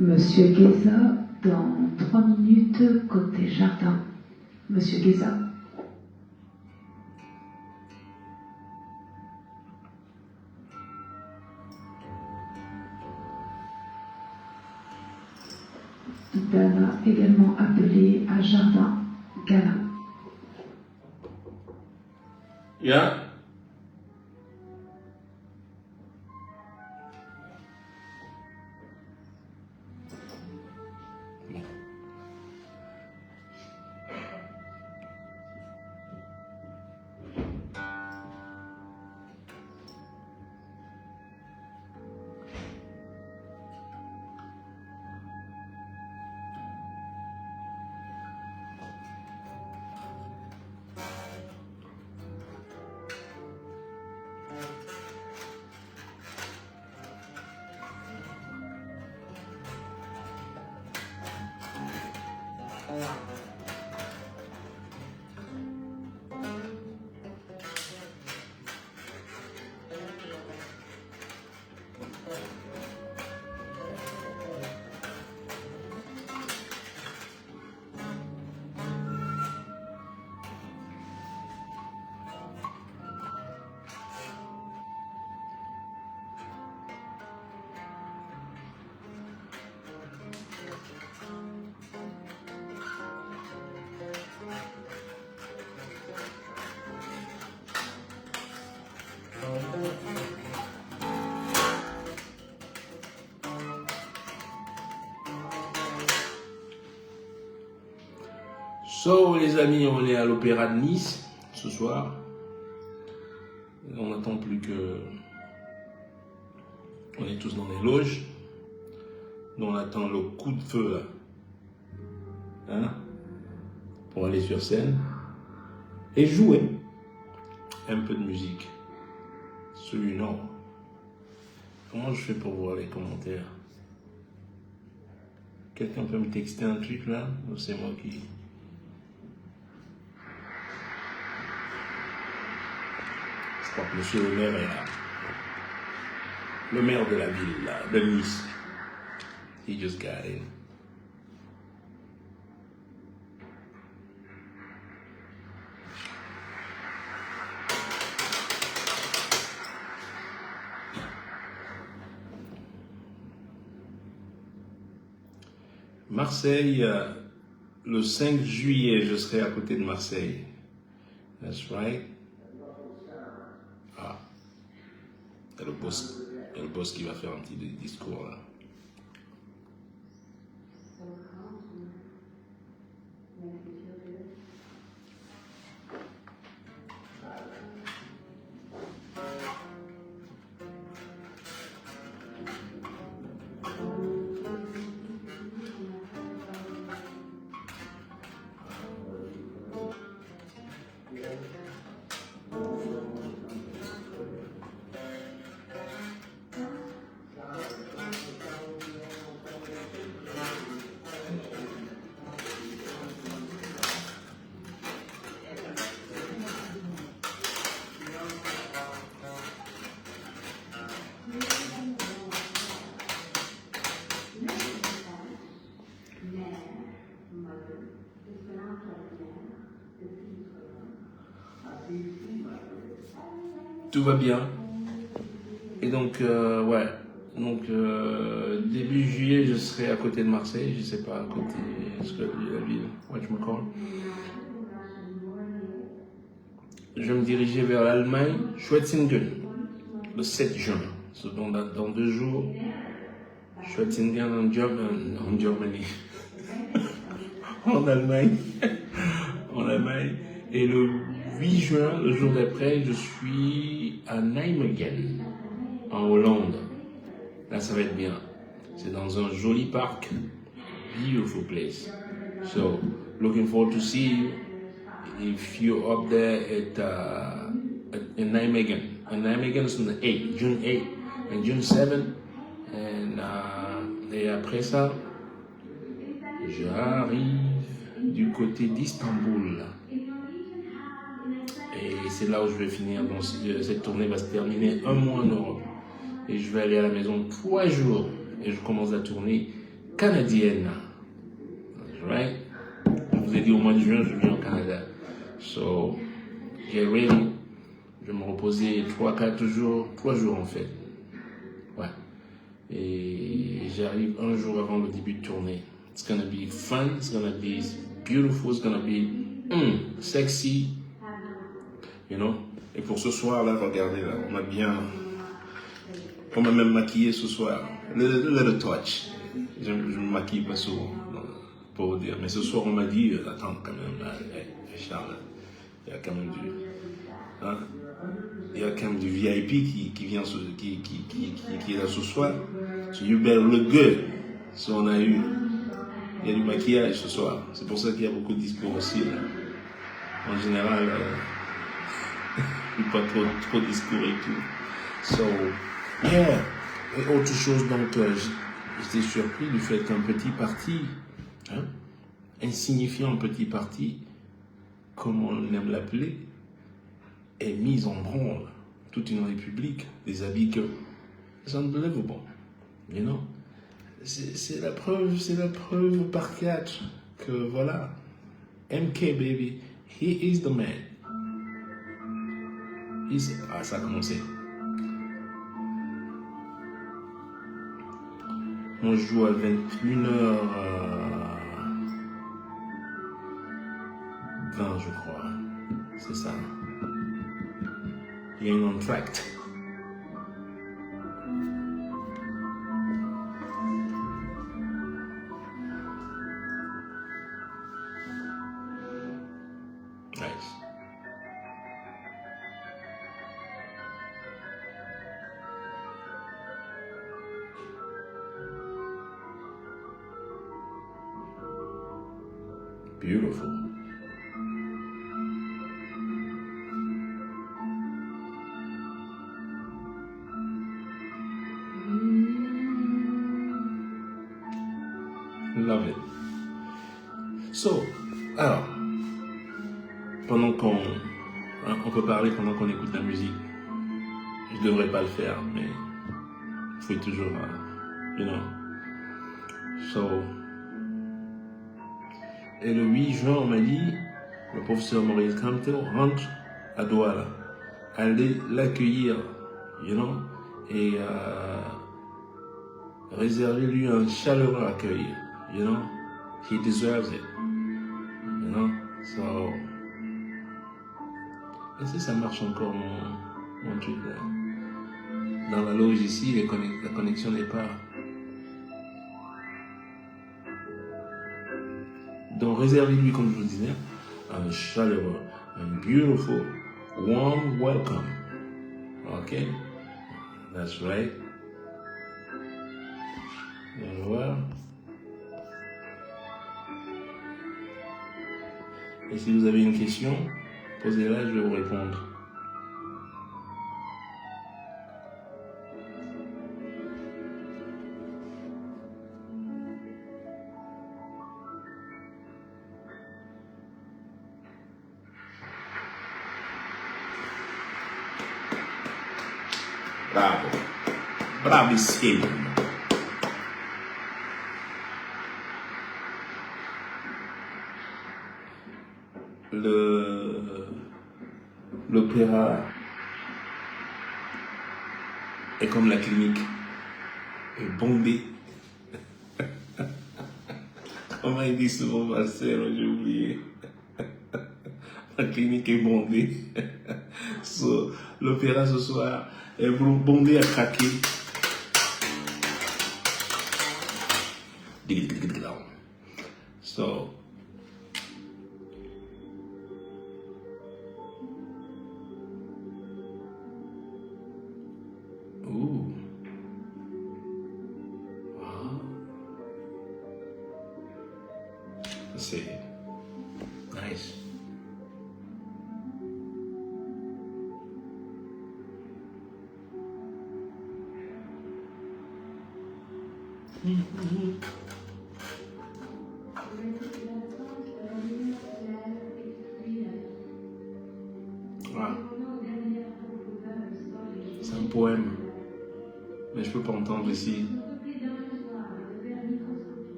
Monsieur Guéza, dans 3 minutes, côté jardin. Monsieur Guéza. Dana, également appelé à jardin, Gala. Yeah. So, les amis, on est à l'Opéra de Nice ce soir. On n'attend plus que... On est tous dans des loges. On attend le coup de feu là. Hein? Pour aller sur scène. Et jouer un peu de musique. Celui-là. Comment je fais pour voir les commentaires? Quelqu'un peut me texter un truc là? Ou c'est moi qui... Je crois que monsieur le maire est là. Le maire de la ville là, de Nice. He just got in. Marseille, le 5 juillet, je serai à côté de Marseille. That's right. Ah. Il y a le boss qui va faire un petit discours là. Tout va bien. Et donc, ouais. Donc, début juillet, je serai à côté de Marseille. Je sais pas, à côté de la ville. Whatchamacall. Je vais me diriger vers l'Allemagne, Schwetzingen, le 7 juin. So, dans 2 jours, Schwetzingen en Germany. En Allemagne. En Allemagne. Et le 8 juin, le jour d'après, je suis à Nijmegen, en Hollande. Là, ça va être bien. C'est dans un joli parc. Beautiful place. So, looking forward to see you if you're up there at Nijmegen. And Nijmegen is on the 8th, June 8th and June 7th. Et après ça, j'arrive du côté d'Istanbul. Et c'est là où je vais finir. Donc, cette tournée va se terminer 1 mois en Europe. Et je vais aller à la maison 3 jours. Et je commence la tournée canadienne. Right? Je vous ai dit au mois de juin, je viens au Canada. So, get ready. Je vais me reposer 3 jours en fait. Ouais. Et j'arrive un jour avant le début de tournée. It's gonna be fun, it's gonna be beautiful, it's gonna be sexy. You know? Et pour ce soir là, regardez là, on m'a même maquillé ce soir. Little touch. Je me maquille pas souvent, pour vous dire. Mais ce soir on m'a dit, attends quand même là, Charles, il y a quand même du... Hein? Il y a quand même du VIP qui vient, qui est là ce soir. So you better look good. So il y a du maquillage ce soir. C'est pour ça qu'il y a beaucoup de discours aussi là. En général, pas trop de discours et tout. So, yeah. Et autre chose, donc, j'étais surpris du fait qu'un petit parti, insignifiant petit parti, comme on aime l'appeler, est mise en branle toute une république, des habits que c'est unbelievable, you know. C'est la preuve par 4 que voilà, MK baby, he is the man. Ça a commencé. On joue à 21h20, je crois. C'est ça. Il y a une entracte. Nice. Beautiful. Love it. So, alors, pendant on peut parler pendant qu'on écoute la musique. Je devrais pas le faire, mais il faut toujours, you know. So, et le 8 juin, on m'a dit, le professeur Maurice Camteau rentre à Douala. Allez l'accueillir, you know, et réservez-lui un chaleureux accueil, you know. He deserves it, you know. So, et si ça marche encore mon truc là. Dans la loge ici, la connexion n'est pas. Donc réservez-lui, comme je vous disais, un chaleureux, un beautiful, warm welcome. Okay? That's right. Et voilà. Et si vous avez une question, posez-la, je vais vous répondre. Bravo. Bravissimo. L'opéra est comme la clinique, est bondé. Comment il dit souvent Marcel, j'ai oublié. La clinique est bondée. So, l'opéra ce soir est bondé à craquer. So, ooh. Wow. Let's see. Nice. Wow. C'est un poème, mais je peux pas entendre ici.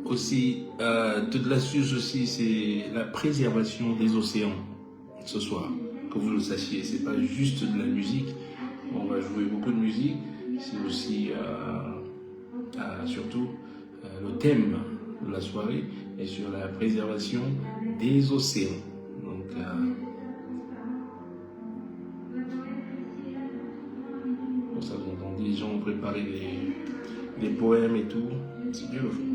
aussi, toute l'astuce aussi, c'est la préservation des océans ce soir. Que vous le sachiez, c'est pas juste de la musique. On va jouer beaucoup de musique, c'est aussi surtout le thème de la soirée est sur la préservation des océans. Donc, pour ça, vous entendez, les gens ont préparé des poèmes et tout. C'est beautiful.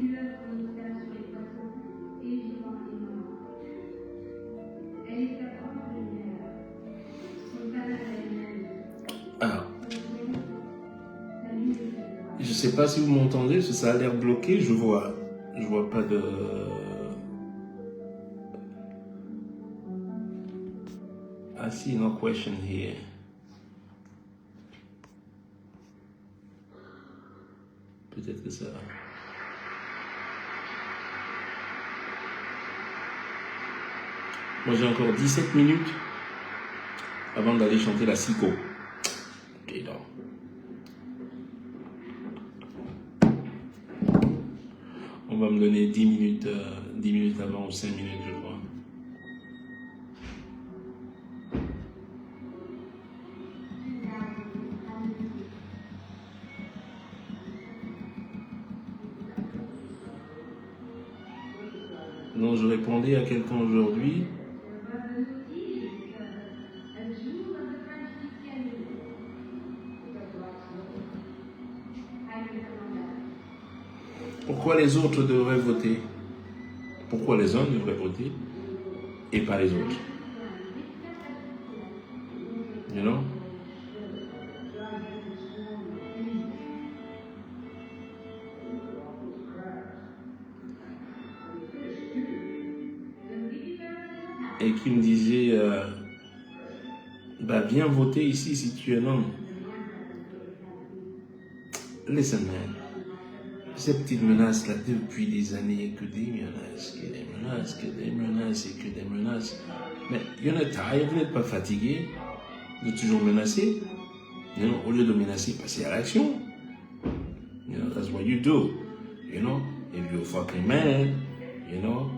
Alors, je sais pas si vous m'entendez, parce que ça a l'air bloqué, je vois pas de... I see no question here. Peut-être que ça... Moi j'ai encore 17 minutes avant d'aller chanter la Sico. Ok, donc. On va me donner 10 minutes avant ou 5 minutes, je crois. Donc je répondais à quelqu'un aujourd'hui. Pourquoi les autres devraient voter? Pourquoi les uns devraient voter et pas les autres? You know? Et qui me disait, viens voter ici si tu es un homme. Listen man, ces petites menaces là depuis des années, que des menaces, que des menaces, que des menaces et que des menaces. Mais il y en a taille, vous n'êtes pas fatigué de toujours menacer. You know, au lieu de menacer, passez à l'action. You know, that's what you do. You know, if you're fucking mad, you know,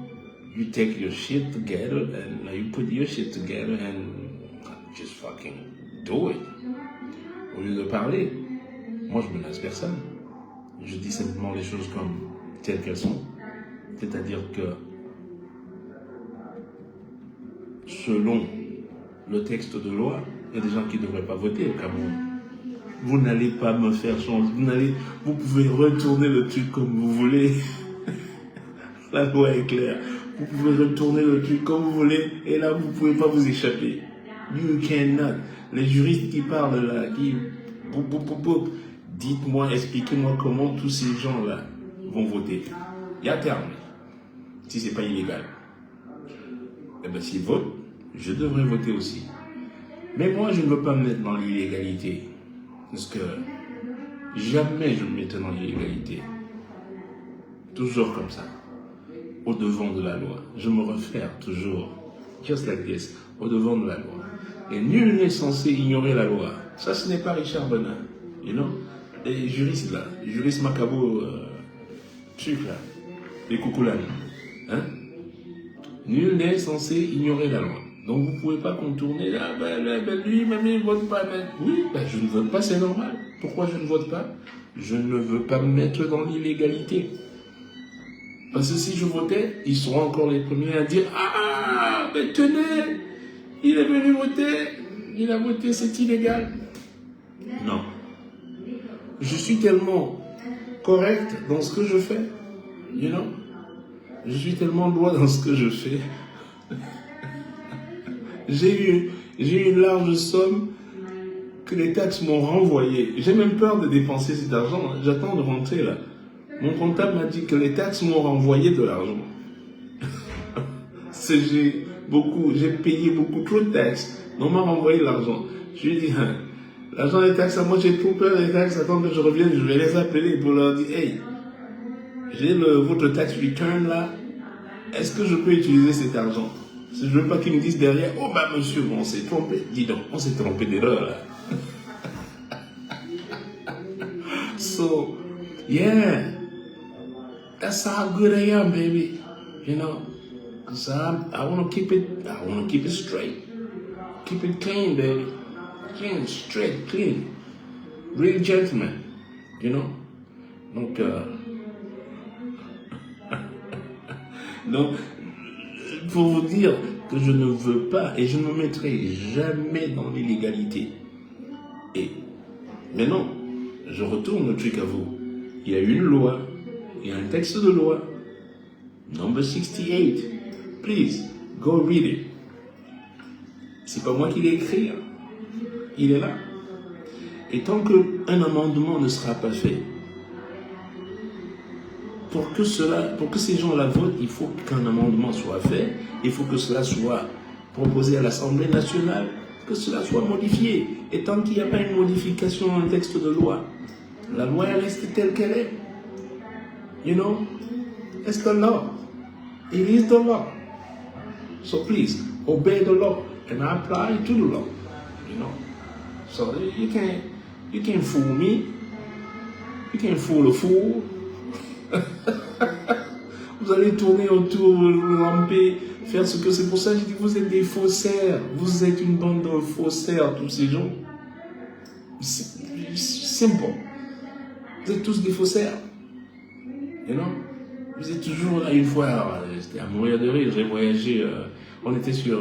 you take your shit together and you put your shit together and just fucking do it. Au lieu de parler, moi je menace personne. Je dis simplement les choses comme telles qu'elles sont. C'est-à-dire que selon le texte de loi, il y a des gens qui ne devraient pas voter au Cameroun. Vous n'allez pas me faire changer. Vous pouvez retourner le truc comme vous voulez. La loi est claire. Vous pouvez retourner le truc comme vous voulez et là vous ne pouvez pas vous échapper. You cannot. Les juristes qui parlent là, dites-moi, expliquez-moi comment tous ces gens-là vont voter. Il y a terme. Si c'est pas illégal. Eh bien s'ils votent, je devrais voter aussi. Mais moi je ne veux pas me mettre dans l'illégalité. Parce que jamais je me mettrai dans l'illégalité. Toujours comme ça. Au devant de la loi. Je me réfère toujours, just like this, au devant de la loi. Et nul n'est censé ignorer la loi. Ça, ce n'est pas Richard Benin. You know? Les juristes là, les juristes macabo, trucs là, les coucoulanes. Hein? Nul n'est censé ignorer la loi. Donc vous ne pouvez pas contourner là, lui, même il ne vote pas. Oui, je ne vote pas, c'est normal. Pourquoi je ne vote pas? Je ne veux pas me mettre dans l'illégalité. Parce que si je votais, ils seront encore les premiers à dire « Ah, mais tenez, il est venu voter, il a voté, c'est illégal. » Non. Je suis tellement correct dans ce que je fais, you know? Je suis tellement droit dans ce que je fais. J'ai eu une large somme que les taxes m'ont renvoyé. J'ai même peur de dépenser cet argent. J'attends de rentrer là. Mon comptable m'a dit que les taxes m'ont renvoyé de l'argent. J'ai payé beaucoup trop de taxes. On m'a renvoyé l'argent. Je lui ai dit, l'argent des taxes, moi j'ai trop peur des taxes. Attends que je revienne, je vais les appeler pour leur dire, hey, j'ai votre tax return là. Est-ce que je peux utiliser cet argent? Je ne veux pas qu'ils me disent derrière, oh monsieur, on s'est trompé. Dis donc, on s'est trompé d'erreur là. So, yeah. That's how good I am, baby. You know, because I want to keep it straight. Keep it clean, baby. Clean, straight, clean. Real gentleman, you know. Donc, pour vous dire que je ne veux pas et je ne me mettrai jamais dans l'illégalité. Mais non, je retourne le truc à vous. Il y a une loi, il y a un texte de loi, number 68. Please, go read it. C'est pas moi qui l'ai écrit, hein. Il est là. Et tant qu'un amendement ne sera pas fait, pour que ces gens-là votent, il faut qu'un amendement soit fait, il faut que cela soit proposé à l'Assemblée nationale, que cela soit modifié. Et tant qu'il n'y a pas une modification dans le texte de loi, la loi reste telle qu'elle est. You know, it's the law. It is the law. So please, obey the law and apply to the law. You know, so you can't fool me. You can't fool a fool. Vous allez tourner autour, ramper, faire ce que c'est. Pour ça que je dis, vous êtes des faussaires. Vous êtes une bande de faussaires, tous ces gens. Simple. Vous êtes tous des faussaires. You know? Vous êtes toujours là. Une fois, j'étais à mourir de rire. J'ai voyagé. On était sur.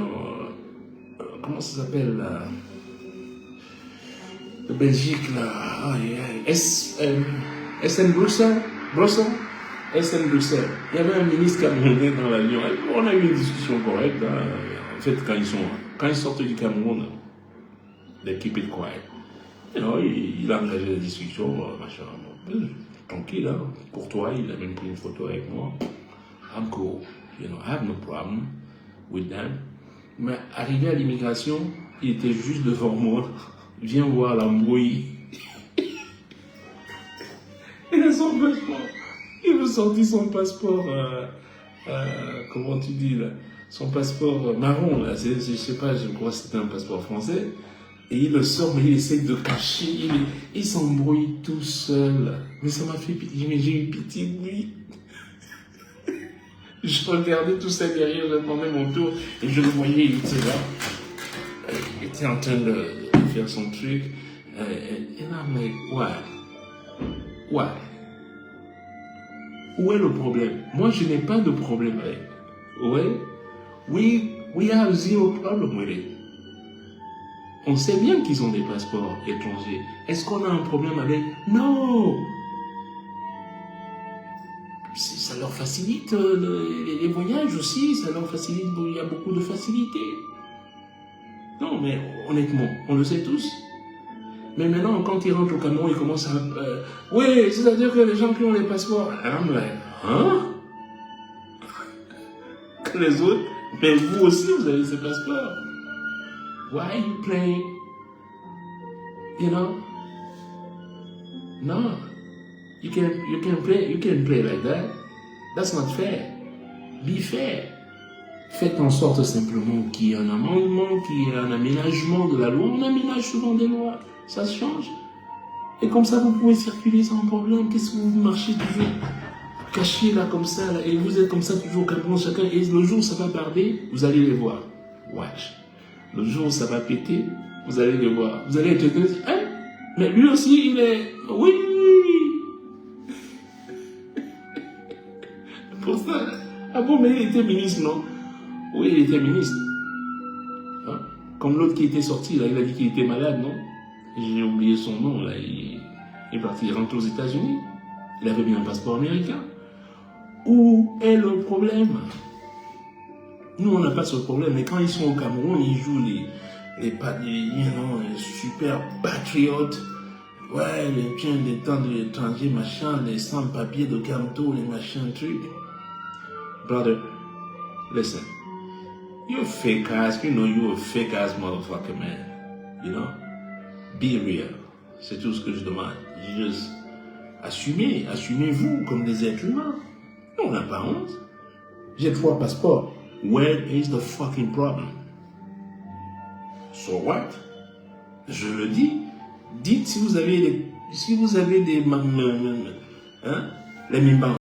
Comment ça s'appelle là? De Belgique là. SN Bruxelles. SN Bruxelles. Il y avait un ministre camerounais dans l'avion. On a eu une discussion correcte. Hein. En fait, quand ils sortent du Cameroun, they keep it quiet. You know, il a engagé la discussion, machin. Tranquille, hein. Courtois, il a même pris une photo avec moi. I'm cool. You know, I have no problem with them. Mais arrivé à l'immigration, il était juste devant moi. Viens voir l'embrouille. Il a son passeport. Il me sortit son passeport, comment tu dis là, son passeport marron là, je sais pas, je crois que c'était un passeport français. Et il le sort, mais il essaie de cacher, il s'embrouille tout seul. Mais ça m'a fait pitié, mais j'ai eu pitié de lui. Je regardais tout ça derrière, j'attendais mon tour, et je le voyais, il était là. Il était en train de faire son truc. Et là, mais why? Où est le problème? Moi, je n'ai pas de problème avec. Ouais? We have zero problem with it. On sait bien qu'ils ont des passeports étrangers. Est-ce qu'on a un problème avec? Non! Ça leur facilite les voyages aussi, ça leur facilite, il y a beaucoup de facilité. Non, mais honnêtement, on le sait tous. Mais maintenant, quand ils rentrent au Cameroun, ils commencent à... oui, c'est-à-dire que les gens qui ont les passeports... I'm like, hein? Que les autres... Mais vous aussi, vous avez ces passeports. Why are you playing? You know? No. You can play like that. That's not fair. Be fair. Faites en sorte simplement qu'il y ait un amendement, qu'il y ait un aménagement de la loi. On aménage souvent des lois. Ça se change. Et comme ça, vous pouvez circuler sans problème. Qu'est-ce que vous marchez toujours caché là, comme ça, là, et vous êtes comme ça toujours au Cameroun, chacun. Et le jour où ça va barder, vous allez les voir. Watch. Le jour où ça va péter, vous allez les voir. Vous allez être dire, hein? Mais lui aussi, il est... Oui. Pour ça. Ah bon, mais il était ministre, non? Oui, il était ministre. Hein? Comme l'autre qui était sorti, là, il a dit qu'il était malade, non? J'ai oublié son nom, là. Il est parti, il rentre aux États-Unis. Il avait bien un passeport américain. Où est le problème? Nous, on n'a pas ce problème. Mais quand ils sont au Cameroun, ils jouent les super patriotes. Ouais, les tiens des temps de l'étranger, machin, les sans-papiers de Camto, les machins, trucs. Brother, listen. You're a fake ass, you're a fake ass motherfucker, man. You know? Be real. C'est tout ce que je demande. Juste assumez-vous comme des êtres humains. On n'a pas honte. J'ai 3 passeports. Where is the fucking problem? So what? Je le dis. Dites si vous avez des les mimbans.